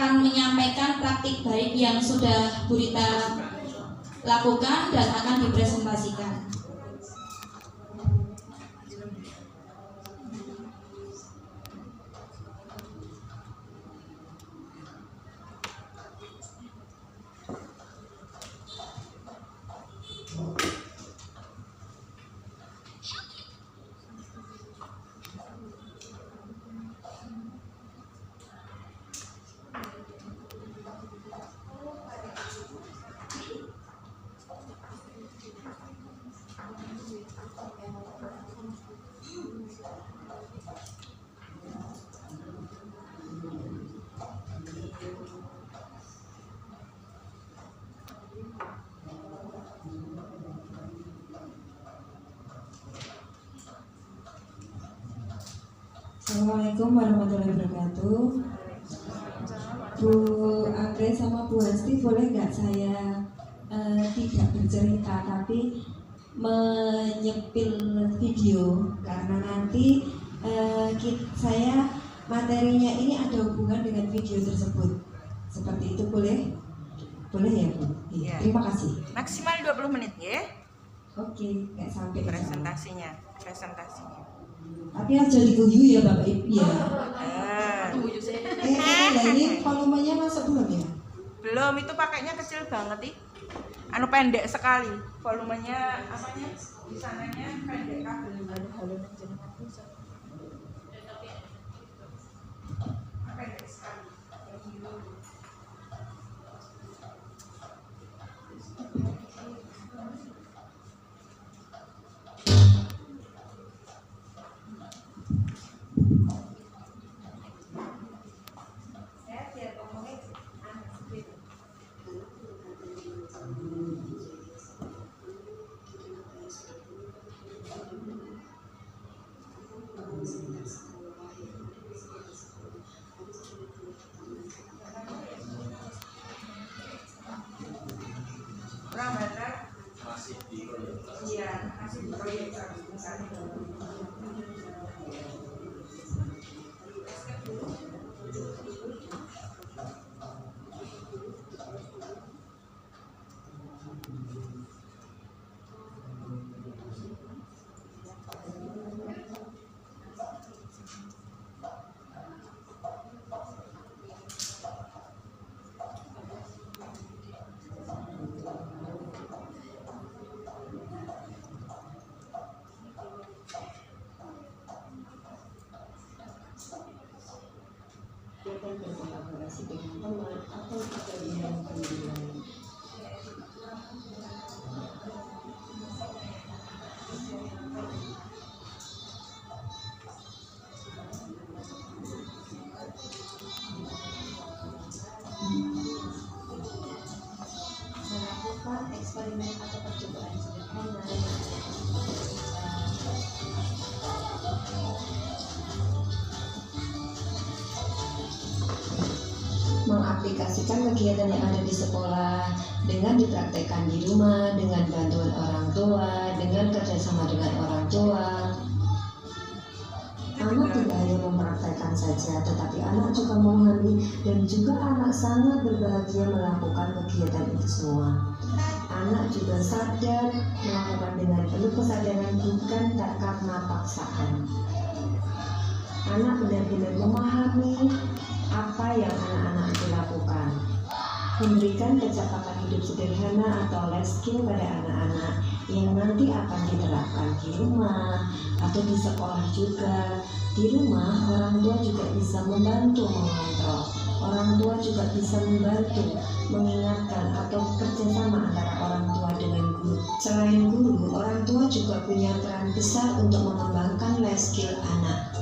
akan menyampaikan praktik baik yang sudah Bu Rita lakukan dan akan dipresentasikan. Assalamualaikum warahmatullahi wabarakatuh. Bu Andre sama Bu Hasti, boleh nggak saya tidak bercerita tapi menyepil video, karena nanti saya materinya ini ada hubungan dengan video tersebut. Seperti itu boleh? Boleh ya Bu? Ya. Terima kasih. Maksimal 20 menit ya. Oke, nggak sampai Presentasinya. Tapi aja diguyu ya Bapak Ibu ya. Nah ini volumenya masuk belum ya? Belum, itu pakainya kecil banget anu pendek sekali. Volumenya apanya? Di sananya pendek kabel. Pendek sekali. Masih di proyek. Iya, masih di proyek. Dapat berkolaborasi dengan teman atau juga dengan pendidikan. Melakukan eksperimen atau percobaan sederhana. Mengaplikasikan kegiatan yang ada di sekolah dengan dipraktekkan di rumah dengan bantuan orang tua, dengan kerjasama dengan orang tua. Anak tidak hanya mempraktekkan saja, tetapi anak juga memahami dan juga anak sangat berbahagia melakukan kegiatan itu semua. Anak juga sadar melakukan dengan penuh kesadaran, bukan tak karena paksaan. Anak benar-benar memahami apa yang anak-anak itu lakukan. Memberikan kecakapan hidup sederhana atau life skill pada anak-anak yang nanti akan diterapkan di rumah atau di sekolah juga. Di rumah, orang tua juga bisa membantu mengontrol. Orang tua juga bisa membantu mengingatkan atau kerjasama antara orang tua dengan guru. Selain guru, orang tua juga punya peran besar untuk mengembangkan life skill anak.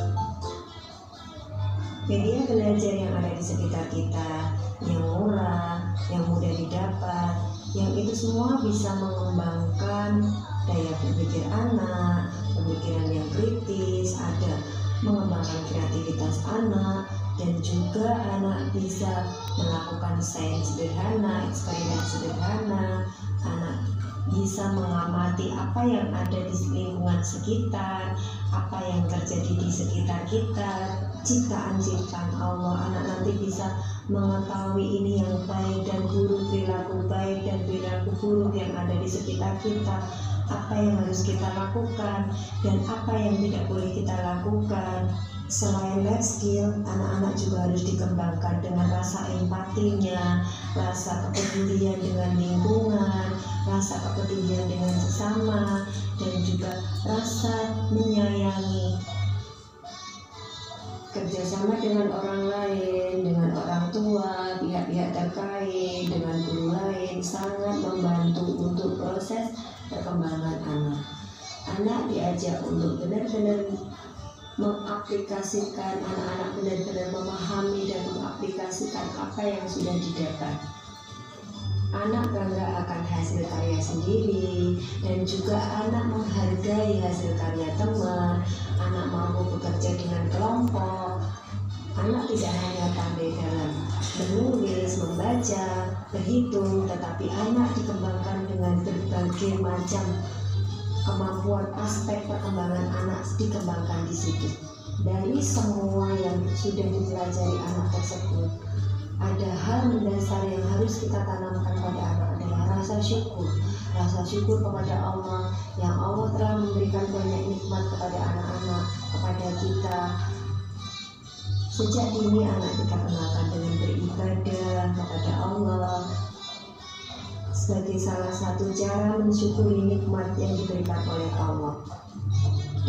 Media belajar yang ada di sekitar kita, yang murah, yang mudah didapat, yang itu semua bisa mengembangkan daya berpikir anak, pemikiran yang kritis, ada mengembangkan kreativitas anak, dan juga anak bisa melakukan sains sederhana, eksperimen sederhana, anak bisa mengamati apa yang ada di lingkungan sekitar, apa yang terjadi di sekitar kita, ciptaan Allah. Anak nanti bisa mengetahui ini yang baik dan buruk, perilaku baik dan perilaku buruk yang ada di sekitar kita, apa yang harus kita lakukan dan apa yang tidak boleh kita lakukan. Selain life skill, anak-anak juga harus dikembangkan dengan rasa empatinya, rasa kepedulian dengan lingkungan, rasa kepedulian dengan sesama, dan juga rasa menyayangi. Kerjasama dengan orang lain, dengan orang tua, pihak-pihak terkait, dengan guru lain sangat membantu untuk proses perkembangan anak. Anak diajak untuk benar-benar mengaplikasikan, anak-anak benar-benar memahami dan mengaplikasikan apa yang sudah didapat. Anak bangga akan hasil karya sendiri dan juga anak menghargai hasil karya teman. Anak mampu bekerja dengan kelompok. Anak tidak hanya pandai dalam menulis, membaca, berhitung, tetapi anak dikembangkan dengan berbagai macam kemampuan aspek perkembangan anak dikembangkan di situ. Dari semua yang sudah dipelajari anak tersebut, ada hal mendasar yang harus kita tanamkan pada anak adalah rasa syukur kepada Allah yang Allah telah memberikan banyak nikmat kepada anak-anak, kepada kita. Sejak dini anak kita kenalkan dengan beribadah kepada Allah sebagai salah satu cara mensyukuri nikmat yang diberikan oleh Allah.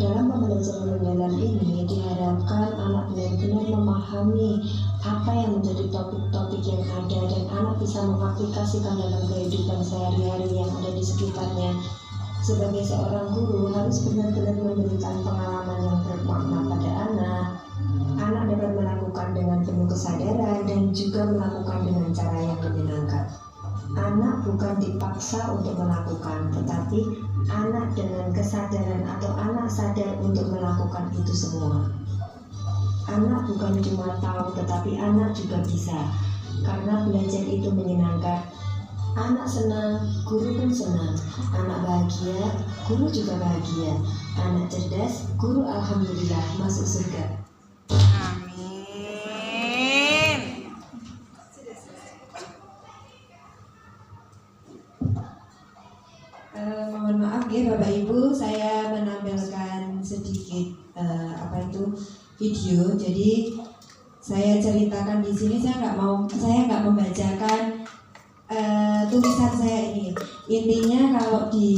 Dalam pembelajaran mendalam ini diharapkan anak benar-benar memahami apa yang menjadi topik-topik yang ada dan anak bisa mengaplikasikan dalam kehidupan sehari-hari yang ada di sekitarnya. Sebagai seorang guru harus benar-benar memberikan pengalaman yang bermakna pada anak. Anak dapat melakukan dengan penuh kesadaran dan juga melakukan dengan cara yang menyenangkan. Anak bukan dipaksa untuk melakukan, tetapi anak dengan kesadaran atau anak sadar untuk melakukan itu semua. Anak bukan cuma tahu, tetapi anak juga bisa. Karena belajar itu menyenangkan. Anak senang, guru pun senang. Anak bahagia, guru juga bahagia. Anak cerdas, guru alhamdulillah masuk surga. Mohon maaf ya Bapak Ibu, saya menampilkan sedikit video. Jadi saya ceritakan di sini, saya nggak membacakan tulisan saya ini. Intinya kalau di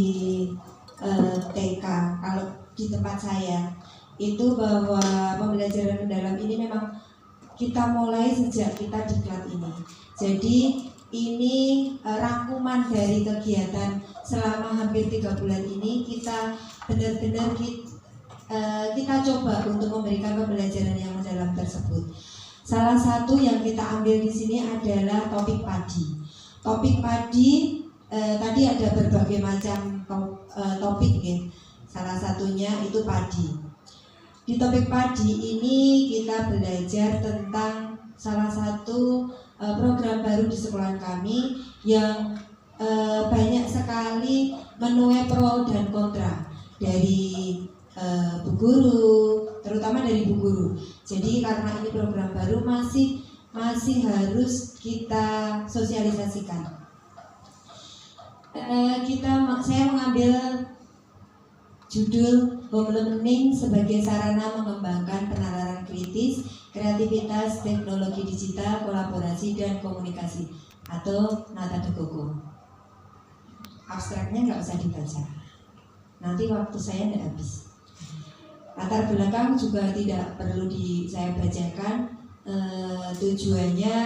TK, kalau di tempat saya itu bahwa pembelajaran mendalam ini memang kita mulai sejak kita diklat ini. Jadi ini rangkuman dari kegiatan selama hampir 3 bulan ini. Kita benar-benar kita coba untuk memberikan pembelajaran yang mendalam tersebut. Salah satu yang kita ambil di sini adalah topik padi. Topik padi tadi ada berbagai macam topik ya. Salah satunya itu padi. Di topik padi ini kita belajar tentang salah satu program baru di sekolah kami yang banyak sekali menuai pro dan kontra dari Bu Guru, terutama dari Bu Guru. Jadi karena ini program baru masih harus kita sosialisasikan. Saya mengambil judul Home Learning sebagai sarana mengembangkan penalaran kritis, kreativitas, teknologi digital, kolaborasi dan komunikasi atau Nata de Coco. Abstraknya nggak usah dibaca, nanti waktu saya tidak habis. Latar belakang juga tidak perlu saya bacakan. Tujuannya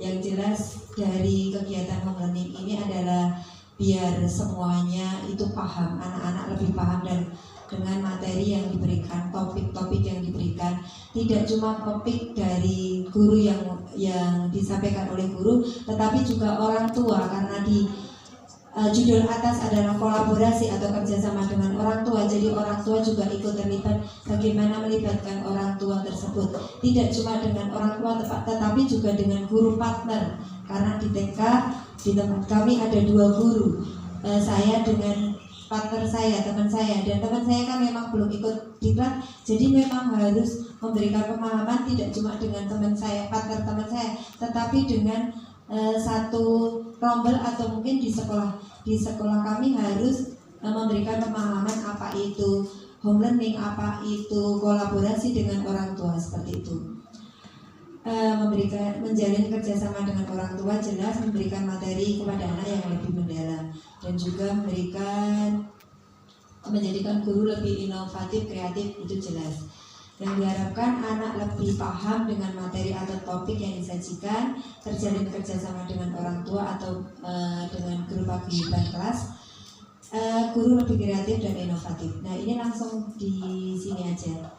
yang jelas dari kegiatan home learning ini adalah biar semuanya itu paham, anak-anak lebih paham dan dengan materi yang diberikan, topik-topik yang diberikan, tidak cuma topik dari guru yang disampaikan oleh guru, tetapi juga orang tua, karena di judul atas adalah kolaborasi atau kerjasama dengan orang tua. Jadi orang tua juga ikut terlibat, bagaimana melibatkan orang tua tersebut. Tidak cuma dengan orang tua tetapi juga dengan guru partner. Karena di TK di tempat kami ada 2 guru, saya dengan partner saya, teman saya, dan teman saya kan memang belum ikut diklat, jadi memang harus memberikan pemahaman tidak cuma dengan teman saya, partner teman saya, tetapi dengan satu rombel atau mungkin di sekolah kami harus memberikan pemahaman apa itu home learning, apa itu kolaborasi dengan orang tua, seperti itu. Menjalin kerjasama dengan orang tua, jelas memberikan materi kepada anak yang lebih mendalam, dan juga menjadikan guru lebih inovatif, kreatif, itu jelas. Yang diharapkan anak lebih paham dengan materi atau topik yang disajikan, terjalin kerjasama dengan orang tua atau dengan guru paguyuban kelas, guru lebih kreatif dan inovatif. Nah, ini langsung di sini aja.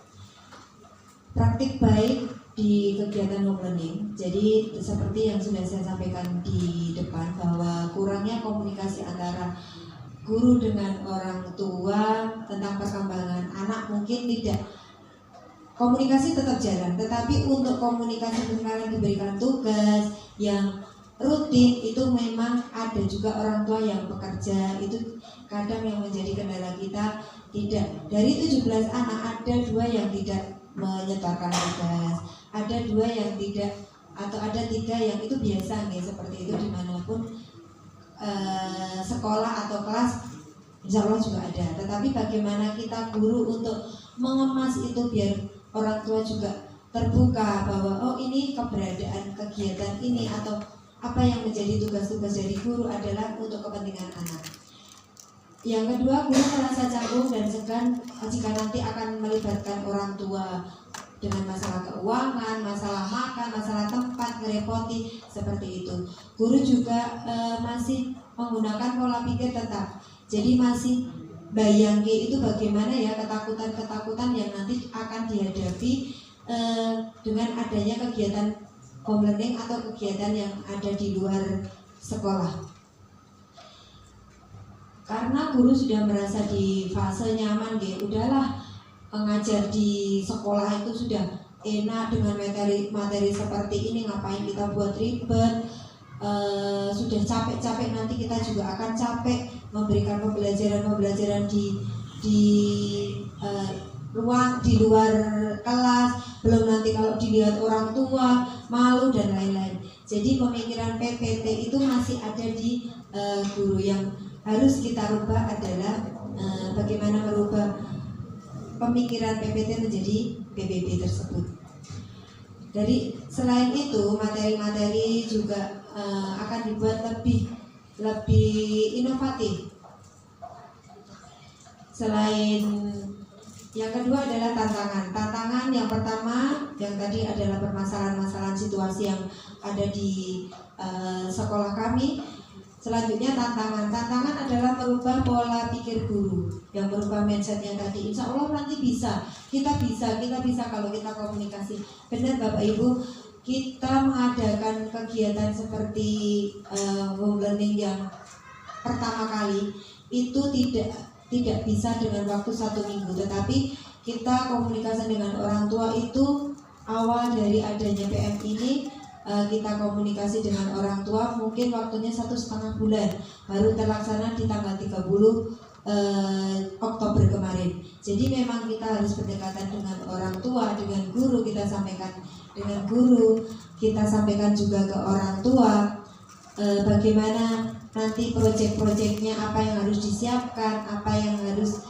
Praktik baik di kegiatan home learning. Jadi seperti yang sudah saya sampaikan di depan, bahwa kurangnya komunikasi antara guru dengan orang tua tentang perkembangan anak, mungkin tidak, komunikasi tetap jalan, tetapi untuk komunikasi misalnya diberikan tugas yang rutin, itu memang ada juga orang tua yang bekerja, itu kadang yang menjadi kendala kita. Tidak, dari 17 anak ada 2 yang tidak menyetorkan tugas, ada 2 yang tidak, atau ada 3 yang itu biasa nih, seperti itu dimanapun sekolah atau kelas, insya Allah juga ada. Tetapi bagaimana kita guru untuk mengemas itu biar orang tua juga terbuka bahwa oh ini keberadaan kegiatan ini atau apa yang menjadi tugas-tugas dari guru adalah untuk kepentingan anak. Yang kedua, guru merasa canggung dan segan jika nanti akan melibatkan orang tua dengan masalah keuangan, masalah makan, masalah tempat, ngerepoti, seperti itu. Guru juga masih menggunakan pola pikir tetap. Jadi masih bayangke itu bagaimana ya ketakutan-ketakutan yang nanti akan dihadapi dengan adanya kegiatan home learning atau kegiatan yang ada di luar sekolah. Karena guru sudah merasa di fase nyaman, udahlah mengajar di sekolah itu sudah enak dengan materi seperti ini, ngapain kita buat ribet, sudah capek-capek nanti kita juga akan capek memberikan pembelajaran di luar kelas, belum nanti kalau dilihat orang tua malu dan lain-lain. Jadi pemikiran PPT itu masih ada di guru. Yang harus kita rubah adalah bagaimana merubah pemikiran PPT menjadi PBB tersebut. Dari selain itu, materi-materi juga akan dibuat lebih inovatif. Selain yang kedua adalah tantangan yang pertama yang tadi adalah permasalahan-masalahan situasi yang ada di sekolah kami. Selanjutnya tantangan adalah merubah pola pikir guru, yang merubah mindsetnya tadi. Insya Allah nanti kita bisa kalau kita komunikasi. Benar Bapak Ibu, kita mengadakan kegiatan seperti home learning yang pertama kali itu tidak bisa dengan waktu 1 minggu, tetapi kita komunikasi dengan orang tua itu awal dari adanya PM ini. Kita komunikasi dengan orang tua mungkin waktunya 1,5 bulan, baru terlaksana di tanggal 30 Oktober kemarin. Jadi memang kita harus berdekatan dengan orang tua, dengan guru, kita sampaikan dengan guru, kita sampaikan juga ke orang tua bagaimana nanti proyek-proyeknya, apa yang harus disiapkan, apa yang harus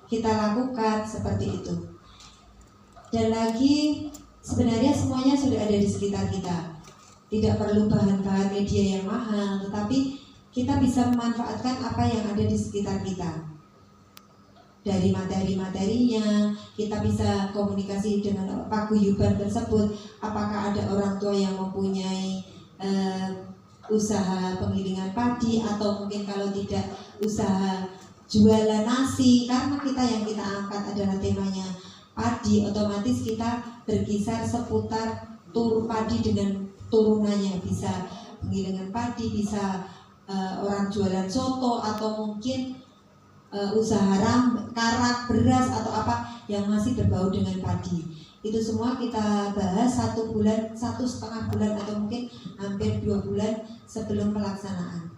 kita lakukan, seperti itu. Dan lagi, sebenarnya semuanya sudah ada di sekitar kita. Tidak perlu bahan-bahan media yang mahal, tetapi kita bisa memanfaatkan apa yang ada di sekitar kita. Dari materi-materinya, kita bisa komunikasi dengan paguyuban tersebut. Apakah ada orang tua yang mempunyai usaha penggilingan padi, atau mungkin kalau tidak usaha jualan nasi, karena yang kita angkat adalah temanya padi, otomatis kita berkisar seputar padi dengan turunannya, bisa penggilingan padi, bisa orang jualan soto, atau mungkin usaha karak, beras, atau apa yang masih berbau dengan padi. Itu semua kita bahas 1 bulan, 1,5 bulan, atau mungkin hampir 2 bulan sebelum pelaksanaan.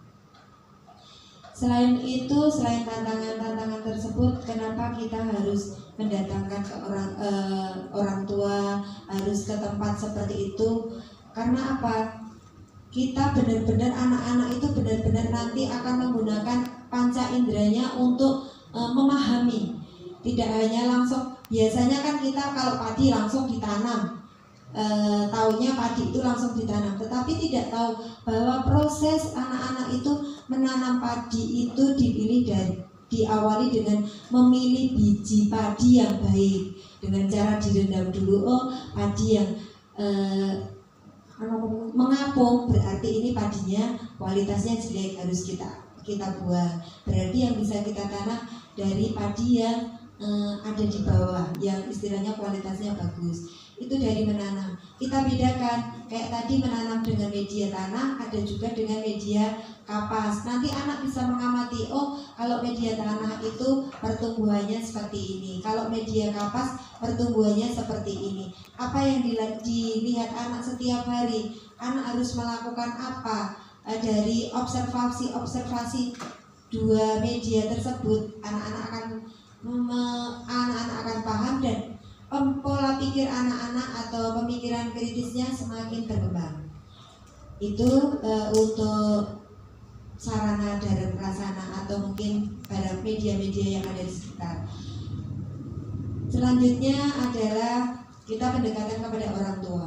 Selain itu, selain tantangan-tantangan tersebut, kenapa kita harus mendatangkan ke orang tua, harus ke tempat seperti itu? Karena apa? Kita benar-benar, anak-anak itu benar-benar nanti akan menggunakan panca inderanya untuk memahami. Tidak hanya langsung, biasanya kan kita kalau padi langsung ditanam, taunya padi itu langsung ditanam, tetapi tidak tahu bahwa proses anak-anak itu menanam padi itu diawali dengan memilih biji padi yang baik dengan cara direndam dulu. Oh, padi yang mengapung berarti ini padinya kualitasnya jelek, harus kita buang. Berarti yang bisa kita tanam dari padi yang ada di bawah, yang istilahnya kualitasnya bagus. Itu dari menanam. Kita bedakan, kayak tadi menanam dengan media tanah, ada juga dengan media kapas. Nanti anak bisa mengamati, oh kalau media tanah itu pertumbuhannya seperti ini, kalau media kapas pertumbuhannya seperti ini. Apa yang dilihat anak setiap hari, anak harus melakukan apa? Dari observasi dua media tersebut, anak-anak akan paham, dan pola pikir anak-anak atau pemikiran kritisnya semakin berkembang. Itu untuk sarana dan prasarana atau mungkin pada media-media yang ada di sekitar. Selanjutnya adalah kita pendekatan kepada orang tua.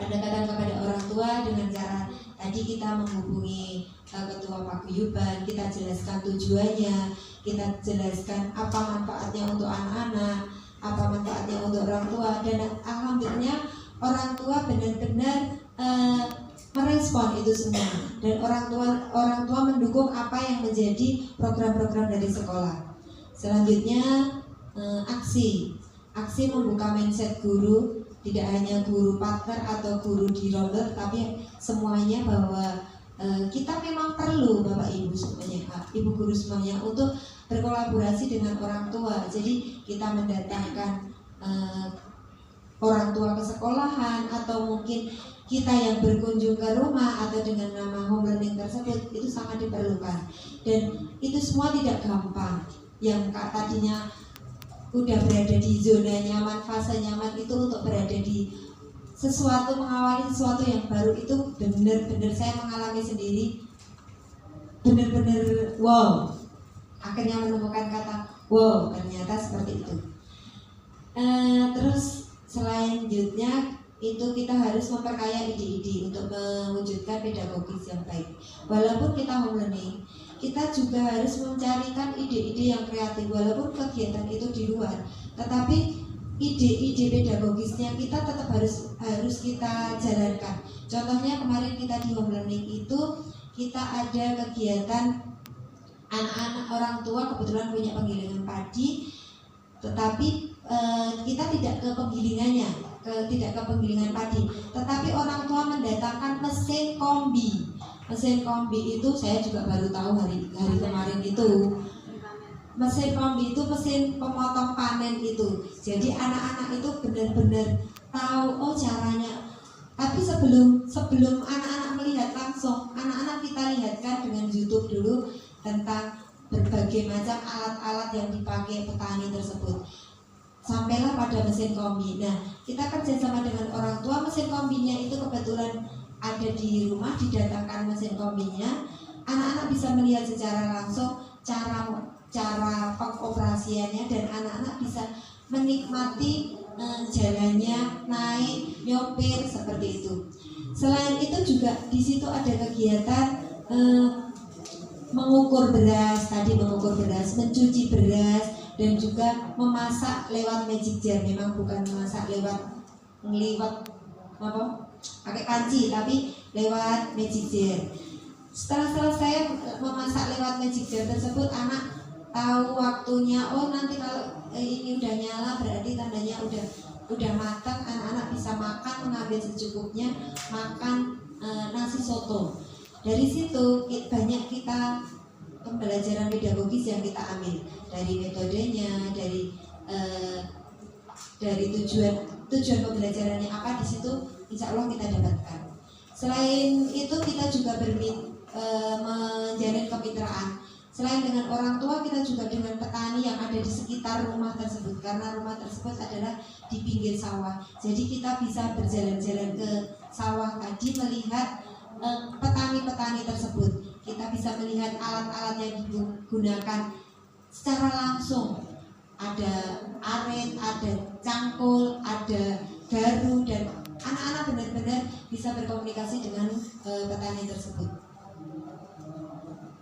Pendekatan kepada orang tua dengan cara tadi kita menghubungi ketua paguyuban, kita jelaskan tujuannya, kita jelaskan apa manfaatnya untuk anak-anak, apa manfaatnya untuk orang tua, dan alhamdulillah orang tua benar-benar merespon itu semua, dan orang tua mendukung apa yang menjadi program-program dari sekolah. Selanjutnya aksi membuka mindset guru, tidak hanya guru partner atau guru di roller, tapi semuanya bahwa kita memang perlu Bapak Ibu semuanya, Ibu guru semuanya untuk berkolaborasi dengan orang tua. Jadi kita mendatangkan orang tua ke sekolahan, atau mungkin kita yang berkunjung ke rumah atau dengan nama home learning tersebut, itu sangat diperlukan. Dan itu semua tidak gampang. Yang tadinya udah berada di zona nyaman, fase nyaman, itu untuk berada di sesuatu, mengawali sesuatu yang baru, itu benar-benar saya mengalami sendiri, benar-benar wow. Akhirnya menemukan kata wow, ternyata seperti itu. Terus selanjutnya itu kita harus memperkaya ide-ide untuk mewujudkan pedagogis yang baik. Walaupun kita home learning, kita juga harus mencarikan ide-ide yang kreatif. Walaupun kegiatan itu di luar, tetapi ide-ide pedagogisnya kita tetap harus kita jalankan. Contohnya kemarin kita di home learning itu kita ada kegiatan anak-anak orang tua kebetulan punya penggilingan padi, tetapi kita tidak ke penggilingannya, tidak ke penggilingan padi, tetapi orang tua mendatangkan mesin kombi. Mesin kombi itu saya juga baru tahu hari kemarin itu. Mesin kombi itu mesin pemotong panen itu. Jadi anak-anak itu benar-benar tahu oh caranya. Tapi sebelum anak-anak melihat langsung, anak-anak kita lihatkan dengan YouTube dulu tentang berbagai macam alat-alat yang dipakai petani tersebut. Sampailah pada mesin kombi. Nah, kita kerjasama dengan orang tua. Mesin kombinya itu kebetulan ada di rumah, didatangkan mesin kombinya. Anak-anak bisa melihat secara langsung cara pengoperasiannya, dan anak-anak bisa menikmati jalannya, naik, nyopir, seperti itu. Selain itu juga di situ ada kegiatan mengukur beras, mencuci beras, dan juga memasak lewat magic jar. Memang bukan memasak lewat pakai panci, tapi lewat magic jar. Setelah selesai memasak lewat magic jar tersebut, anak tahu waktunya. Oh, nanti kalau ini udah nyala berarti tandanya udah matang. Anak-anak bisa makan, mengambil secukupnya, makan nasi soto. Dari situ banyak kita pembelajaran pedagogis yang kita ambil, dari metodenya, dari tujuan pembelajarannya apa, di situ insya Allah kita dapatkan. Selain itu kita juga menjalin kemitraan. Selain dengan orang tua, kita juga dengan petani yang ada di sekitar rumah tersebut, karena rumah tersebut adalah di pinggir sawah. Jadi kita bisa berjalan-jalan ke sawah tadi melihat petani-petani tersebut. Kita bisa melihat alat-alat yang digunakan secara langsung. Ada arit, ada cangkul, ada garu, dan anak-anak benar-benar bisa berkomunikasi dengan petani tersebut.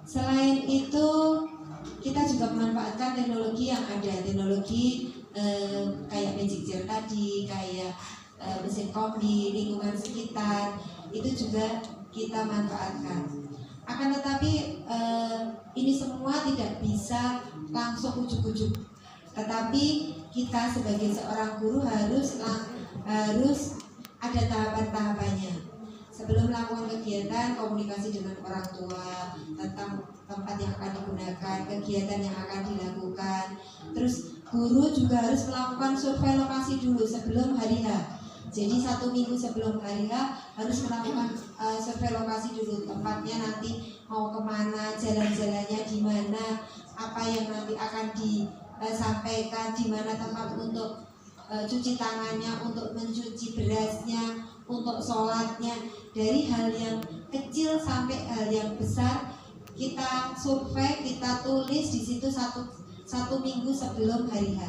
Selain itu, kita juga memanfaatkan teknologi yang ada, teknologi kayak magic jar tadi, kayak mesin kombi, lingkungan sekitar, itu juga kita manfaatkan. Akan tetapi ini semua tidak bisa langsung ujuk-ujuk. Tetapi kita sebagai seorang guru harus ada tahapan-tahapannya. Sebelum melakukan kegiatan, komunikasi dengan orang tua tentang tempat yang akan digunakan, kegiatan yang akan dilakukan. Terus guru juga harus melakukan survei lokasi dulu sebelum hari H. Jadi 1 minggu sebelum hari H harus melakukan survei lokasi dulu, tempatnya nanti mau kemana, jalan-jalannya di mana, apa yang nanti akan disampaikan, di mana tempat untuk cuci tangannya, untuk mencuci berasnya, untuk sholatnya. Dari hal yang kecil sampai hal yang besar kita survei, kita tulis di situ satu minggu sebelum hari H.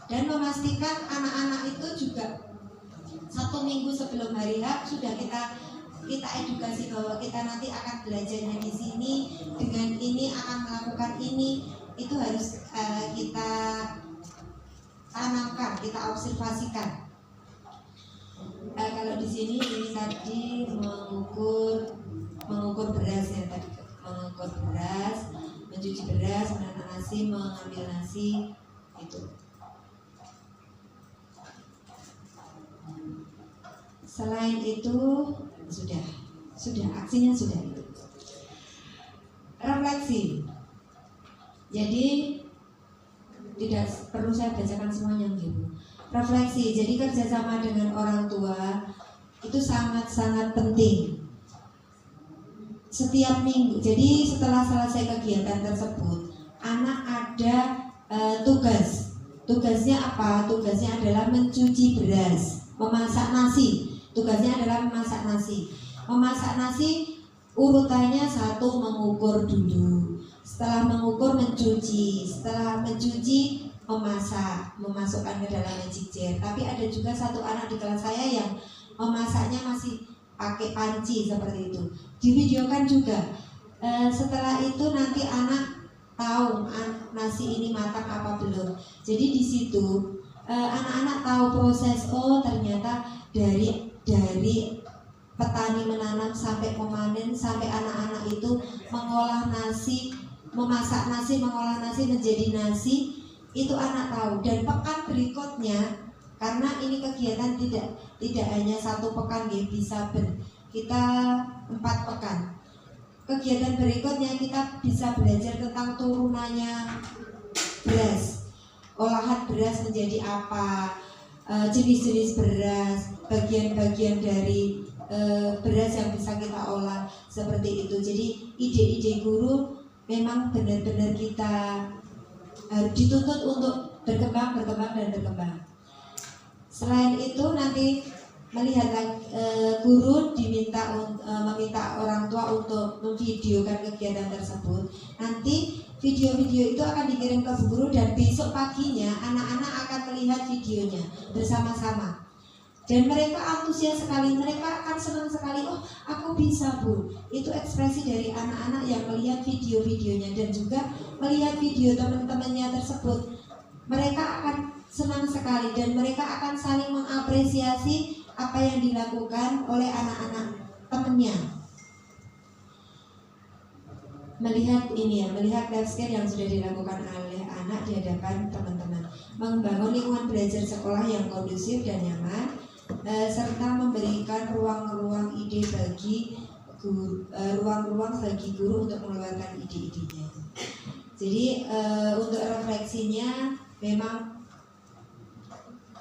Dan memastikan anak-anak itu juga 1 minggu sebelum hari H sudah kita edukasi bahwa kita nanti akan belajarnya di sini, dengan ini akan melakukan ini. Itu harus kita tanamkan, kita observasikan. Kalau di sini ini tadi mengukur beras ya, tadi mengukur beras, mencuci beras, menanam nasi, mengambil nasi, itu. Selain itu sudah aksinya sudah itu. Refleksi. Jadi tidak perlu saya bacakan semuanya gitu. Refleksi, jadi kerjasama dengan orang tua itu sangat-sangat penting. Setiap minggu, jadi setelah selesai kegiatan tersebut, anak ada tugas. Tugasnya apa? Tugasnya adalah mencuci beras, memasak nasi. Tugasnya adalah memasak nasi. Memasak nasi urutannya 1, mengukur dulu. Setelah mengukur, mencuci. Setelah mencuci, memasak, memasukkan ke dalam magic jar. Tapi ada juga 1 anak di kelas saya yang memasaknya masih pakai panci seperti itu. Divideokan juga. Setelah itu nanti anak tahu nasi ini matang apa belum. Jadi di situ anak-anak tahu proses. Oh ternyata dari petani menanam sampai memanen, sampai anak-anak itu mengolah nasi, memasak nasi, mengolah nasi menjadi nasi. Itu anak tahu. Dan pekan berikutnya, karena ini kegiatan tidak hanya 1 pekan ya, kita 4 pekan. Kegiatan berikutnya kita bisa belajar tentang turunannya beras, olahan beras menjadi apa, jenis-jenis beras, bagian-bagian dari beras yang bisa kita olah, seperti itu. Jadi ide-ide guru memang benar-benar kita dituntut untuk berkembang. Selain itu nanti melihat guru meminta orang tua untuk memvideokan kegiatan tersebut. Nanti video-video itu akan dikirim ke bu guru dan besok paginya anak-anak akan melihat videonya bersama-sama. Dan mereka antusias sekali, mereka akan senang sekali. Oh, aku bisa bu. Itu ekspresi dari anak-anak yang melihat video-videonya dan juga melihat video teman-temannya tersebut. Mereka akan senang sekali dan mereka akan saling mengapresiasi apa yang dilakukan oleh anak-anak temannya. Melihat ini ya, melihat life skill yang sudah dilakukan oleh anak di hadapan teman-teman, membangun lingkungan belajar sekolah yang kondusif dan nyaman, serta memberikan ruang-ruang ide bagi guru, ruang-ruang bagi guru untuk mengeluarkan ide-idenya. Jadi untuk refleksinya memang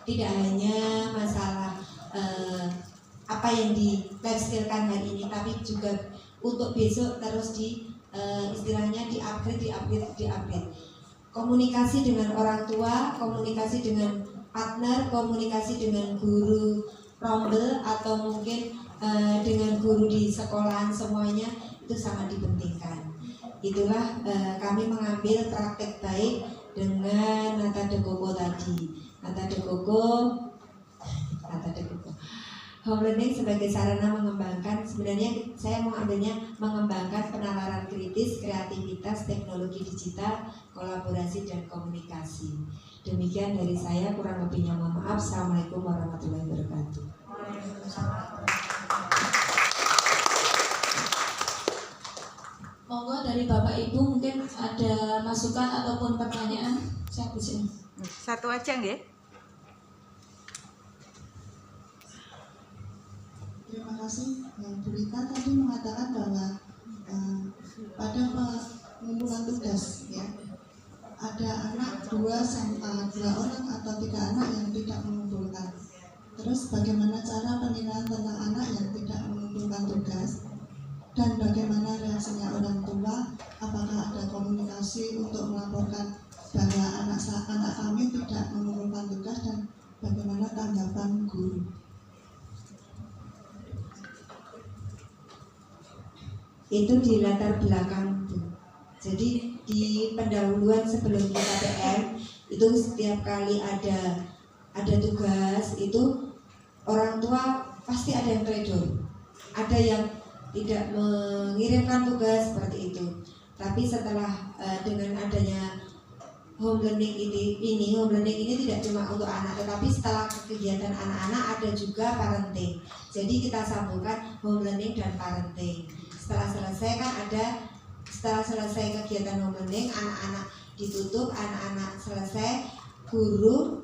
tidak hanya masalah apa yang di life skillkan hari ini, tapi juga untuk besok terus istilahnya di-upgrade. Komunikasi dengan orang tua, komunikasi dengan partner, komunikasi dengan guru rombel atau mungkin dengan guru di sekolahan, semuanya itu sangat dipentingkan. Itulah kami mengambil praktek baik dengan Nata de Coco tadi. Nata de Coco home learning sebagai sarana mengembangkan, sebenarnya saya mau ambilnya mengembangkan penalaran kritis, kreativitas, teknologi digital, kolaborasi dan komunikasi. Demikian dari saya, kurang lebihnya mohon maaf. Assalamualaikum warahmatullahi wabarakatuh. Monggo dari Bapak Ibu mungkin ada masukan ataupun pertanyaan. Saya di sini. Satu aja nggih. Terima kasih. Bu Rita tadi mengatakan bahwa pada pengumpulan tugas ya, ada anak dua orang atau 3 anak yang tidak mengumpulkan. Terus bagaimana cara penilaian tentang anak yang tidak mengumpulkan tugas, dan bagaimana reaksinya orang tua? Apakah ada komunikasi untuk melaporkan bahwa anak kami tidak mengumpulkan tugas, dan bagaimana tanggapan guru? Itu di latar belakang, Bu. Jadi di pendahuluan sebelum kita PM itu setiap kali ada tugas itu orang tua pasti ada yang teledor, ada yang tidak mengirimkan tugas seperti itu. Tapi setelah dengan adanya home learning ini tidak cuma untuk anak, tetapi setelah kegiatan anak-anak ada juga parenting. Jadi kita sambungkan home learning dan parenting. Setelah selesai kegiatan home learning, anak-anak ditutup, anak-anak selesai, guru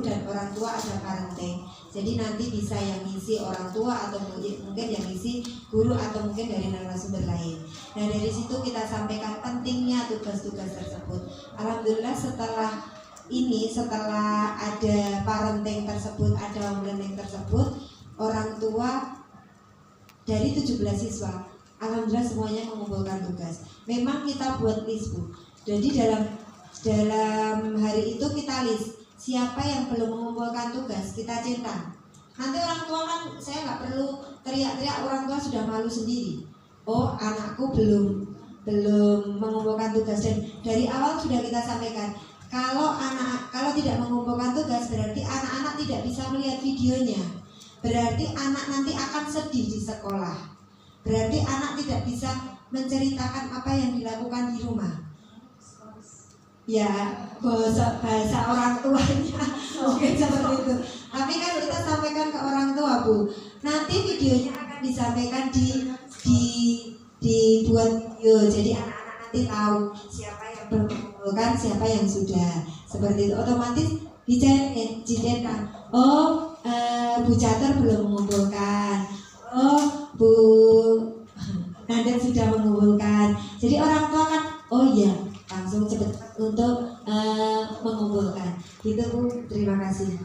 dan orang tua ada parenting. Jadi nanti bisa yang ngisi orang tua atau mungkin yang ngisi guru atau mungkin dari narasumber lain. Nah, dari situ kita sampaikan pentingnya tugas-tugas tersebut. Alhamdulillah setelah ada parenting tersebut, ada home learning tersebut, orang tua dari 17 siswa, alhamdulillah semuanya mengumpulkan tugas. Memang kita buat list, Bu. Jadi dalam hari itu kita list siapa yang belum mengumpulkan tugas, kita centang. Nanti orang tua kan, saya nggak perlu teriak-teriak, orang tua sudah malu sendiri. Oh, anakku belum mengumpulkan tugas. Dan dari awal sudah kita sampaikan, kalau tidak mengumpulkan tugas berarti anak-anak tidak bisa melihat videonya. Berarti anak nanti akan sedih di sekolah. Berarti anak tidak bisa menceritakan apa yang dilakukan di rumah. Ya, bahasa orang tuanya mungkin seperti itu. Tapi kan kita sampaikan ke orang tua, Bu. Nanti videonya akan disampaikan dibuat video. Jadi anak-anak nanti tahu siapa yang belum mengumpulkan, siapa yang sudah. Seperti itu otomatis dicetak. Oh, Bu Catur belum mengumpulkan. Oh, Bu Nanda sudah mengumpulkan. Jadi orang tua kan, oh iya, langsung cepat untuk mengumpulkan. Gitu, Bu. Terima kasih.